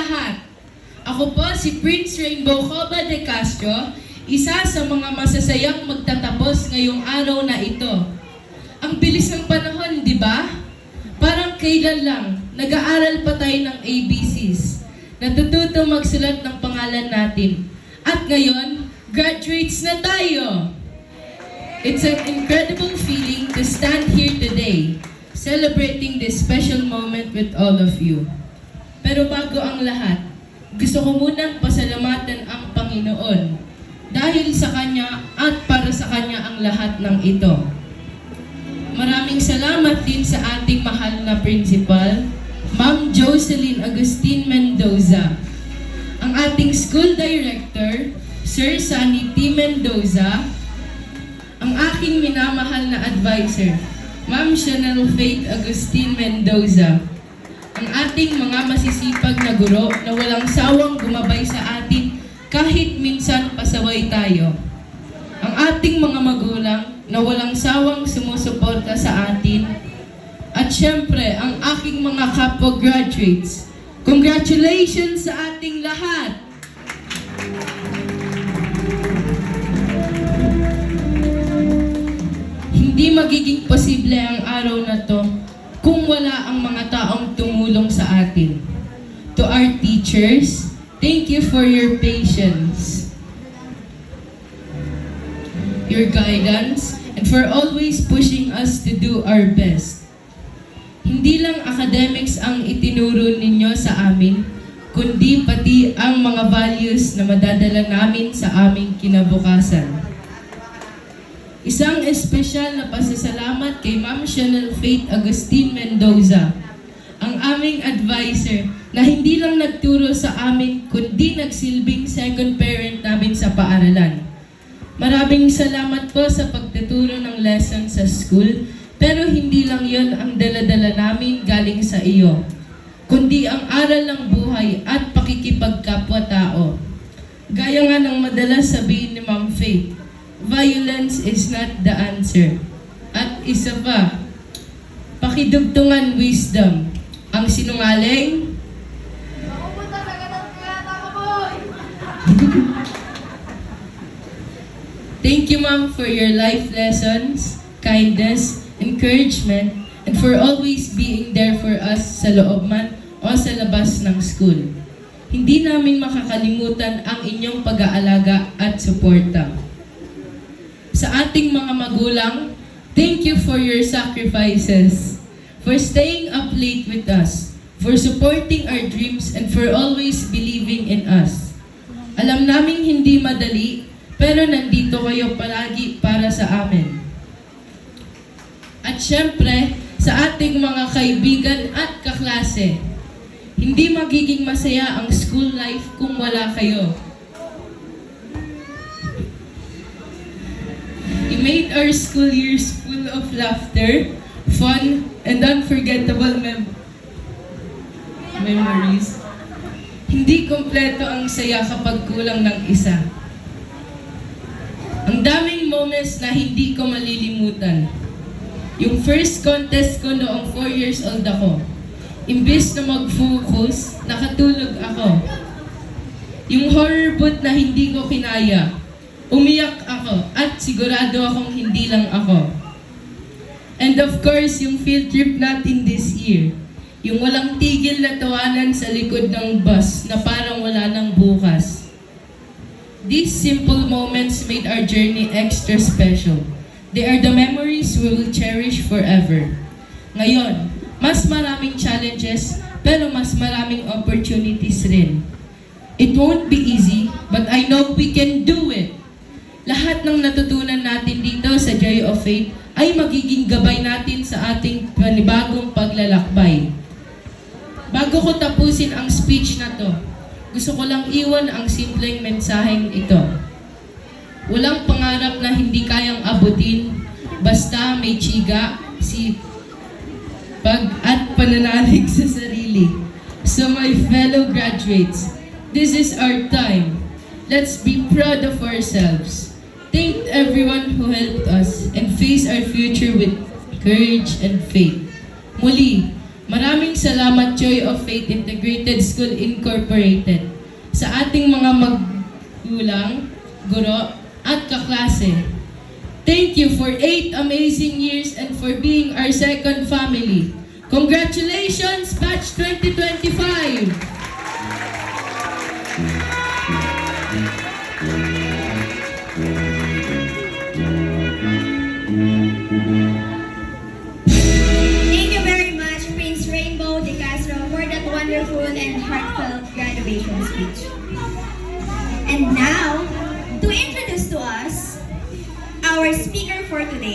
lahat. Ako po si Prince Rainbow Coba de Castro, isa sa mga masasayang magtatapos ngayong araw na ito. Ang bilis ng panahon, di ba? Parang kailan lang, nag-aaral pa tayo ng ABCs. Natututo magsulat ng pangalan natin. At ngayon, graduates na tayo! It's an incredible feeling to stand here today, celebrating this special moment with all of you. Pero bago ang lahat, gusto ko munang pasalamatan ang Panginoon dahil sa Kanya at para sa Kanya ang lahat ng ito. Maraming salamat din sa ating mahal na principal, Ma'am Jocelyn Agustin Mendoza, ang ating school director, Sir Sunny T. Mendoza, ang aking minamahal na advisor, Ma'am Chanel Faith Agustin Mendoza, ang ating mga masisipag na guro na walang sawang gumabay sa atin kahit minsan pasaway tayo, ang ating mga magulang na walang sawang sumusuporta sa atin, at syempre ang aking mga kapwa graduates. Congratulations sa ating lahat! Hindi magiging posible ang araw na to kung wala ang mga taong tumulong sa atin. To our teachers, thank you for your patience, your guidance, and for always pushing us to do our best. Hindi lang academics ang itinuro ninyo sa amin, kundi pati ang mga values na madadala namin sa aming kinabukasan. Isang espesyal na pasasalamat kay Ma'am Chanel Faith Agustin Mendoza, ang aming advisor na hindi lang nagturo sa amin kundi nagsilbing second parent namin sa paaralan. Maraming salamat po sa pagtuturo ng lesson sa school, pero hindi lang yon ang dala-dala namin galing sa iyo, kundi ang aral ng buhay at pakikipagkapwa-tao. Gaya nga ng madalas sabihin ni Ma'am Faith, violence is not the answer. At isa pa, pakidugtungan wisdom. Ang sinungaling, thank you, Ma'am, for your life lessons, kindness, encouragement, and for always being there for us sa loob man o sa labas ng school. Hindi namin makakalimutan ang inyong pag-aalaga at suporta. Sa ating mga magulang, thank you for your sacrifices, for staying up late with us, for supporting our dreams, and for always believing in us. Alam naming hindi madali, pero nandito kayo palagi para sa amin. At syempre, sa ating mga kaibigan at kaklase, hindi magiging masaya ang school life kung wala kayo. You made our school years full of laughter, fun, and unforgettable memories. Hindi kompleto ang saya kapag kulang ng isa. Ang daming moments na hindi ko malilimutan. Yung first contest ko noong 4 years old ako. Imbes na mag-focus, nakatulog ako. Yung horror boot na hindi ko kinaya. Umiyak ako at sigurado akong hindi lang ako. And of course, yung field trip natin this year. Yung walang tigil na tawanan sa likod ng bus na parang wala nang bukas. These simple moments made our journey extra special. They are the memories we will cherish forever. Ngayon, mas maraming challenges pero mas maraming opportunities rin. It won't be easy, but I know we can do it. Lahat ng natutunan natin dito sa Joy of Faith ay magiging gabay natin sa ating panibagong paglalakbay. Bago ko tapusin ang speech na to, gusto ko lang iwan ang simpleng mensaheng ito. Walang pangarap na hindi kayang abutin, basta may tiyaga, sipag at pananalig sa sarili. So my fellow graduates, this is our time. Let's be proud of ourselves. Thank everyone who helped us and face our future with courage and faith. Muli, Maraming salamat, Joy of Faith Integrated School Incorporated, sa ating mga magulang, guro, at kaklase. Thank you for 8 amazing years and for being our second family. Congratulations, Batch 2025! Thank you very much, Prince Rainbow de Castro, for that wonderful and heartfelt graduation speech. And now, to introduce to us our speaker for today.